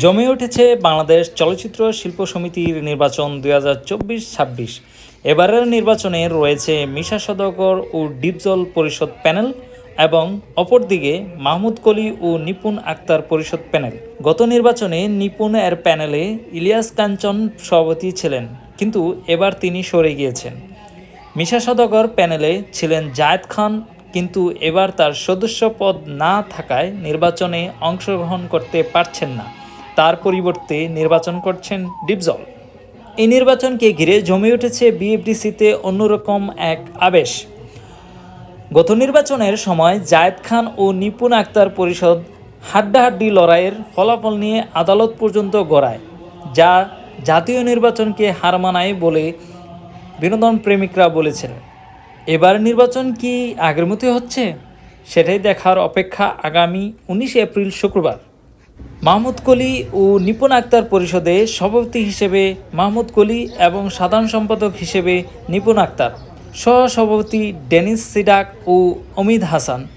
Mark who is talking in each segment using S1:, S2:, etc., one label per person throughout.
S1: জমে উঠেছে বাংলাদেশ চলচ্চিত্র শিল্প সমিতির নির্বাচন 2024-26। এবারের নির্বাচনে রয়েছে মিশা সওদাগর ও ডিপজল পরিষদ প্যানেল এবং অপরদিকে মাহমুদ কলি ও নিপুণ আক্তার পরিষদ প্যানেল। গত নির্বাচনে নিপুণ এর প্যানেলে ইলিয়াস কাঞ্চন সভাপতি ছিলেন, কিন্তু এবার তিনি সরে গিয়েছেন। মিশা সওদাগর প্যানেলে ছিলেন জায়েদ খান, কিন্তু এবার তার সদস্য পদ না থাকায় নির্বাচনে অংশগ্রহণ করতে পারছেন না। তার পরিবর্তে নির্বাচন করছেন ডিপজল। এই নির্বাচনকে ঘিরে জমে উঠেছে বিএফডিসিতে অন্যরকম এক আবেশ। গত নির্বাচনের সময় জায়েদ খান ও নিপুণ আক্তার পরিষদ হাড্ডাহাড্ডি লড়াইয়ের ফলাফল নিয়ে আদালত পর্যন্ত গড়ায়, যা জাতীয় নির্বাচনকে হার মানায় বলে বিনোদন প্রেমিকরা বলেছিলেন। এবার নির্বাচন কি আগের মতো হচ্ছে, সেটাই দেখার অপেক্ষা আগামী 19 এপ্রিল শুক্রবার। মাহমুদ কলি ও নিপুণ আক্তার পরিষদে সভাপতি হিসেবে মাহমুদ কলি এবং সাধারণ সম্পাদক হিসেবে নিপুণ আক্তার, সহ-সভাপতি ডেনিস সিডাক ও অমিত হাসান।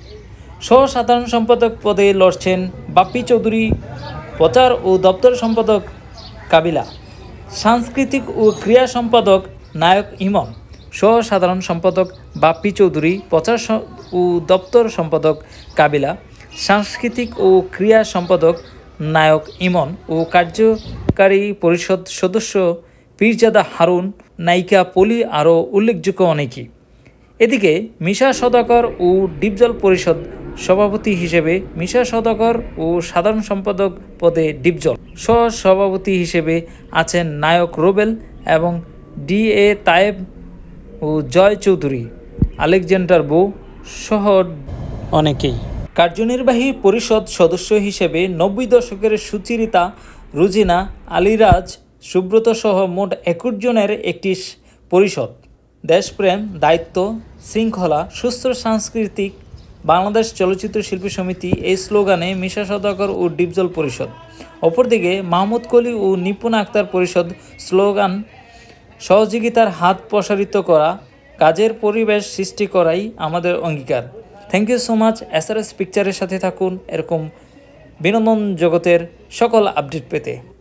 S1: সহ-সাধারণ সম্পাদক পদে লড়ছেন বাপ্পি চৌধুরী, প্রচার ও দপ্তর সম্পাদক কাবিলা, সাংস্কৃতিক ও ক্রীড়া সম্পাদক নায়ক ইমন। সহ-সাধারণ সম্পাদক বাপ্পি চৌধুরী, প্রচার ও দপ্তর সম্পাদক কাবিলা, সাংস্কৃতিক ও ক্রীড়া সম্পাদক নায়ক ইমন ও কার্যকারী পরিষদ সদস্য পীরজাদা হারুন, নায়িকা পলি আরও উল্লেখযোগ্য অনেকেই। এদিকে মিশা সওদাগর ও ডিপজল পরিষদ সভাপতি হিসেবে মিশা সওদাগর ও সাধারণ সম্পাদক পদে ডিপজল, সহ-সভাপতি হিসেবে আছেন নায়ক রোবেল এবং DA তায়েব ও জয় চৌধুরী, আলেকজান্ডার বো সহ অনেকেই। কার্যনির্বাহী পরিষদ সদস্য হিসেবে 90 দশকের সুচিরিতা, রুজিনা, আলিরাজ, সুব্রত সহ মোট 21 জনের একটি পরিষদ। দেশপ্রেম, দায়িত্ব, শৃঙ্খলা, সুস্থ সাংস্কৃতিক বাংলাদেশ চলচ্চিত্র শিল্পী সমিতি, এই স্লোগানে মিশা সওদাগর ও ডিপজল পরিষদ। অপরদিকে মাহমুদ কলি ও নিপুণ আক্তার পরিষদ স্লোগান সহযোগিতার হাত প্রসারিত করা, কাজের পরিবেশ সৃষ্টি করাই আমাদের অঙ্গীকার। Thank you so much. SRS পিকচারের সাথে থাকুন এরকম বিনোদন জগতের সকল আপডেট পেতে।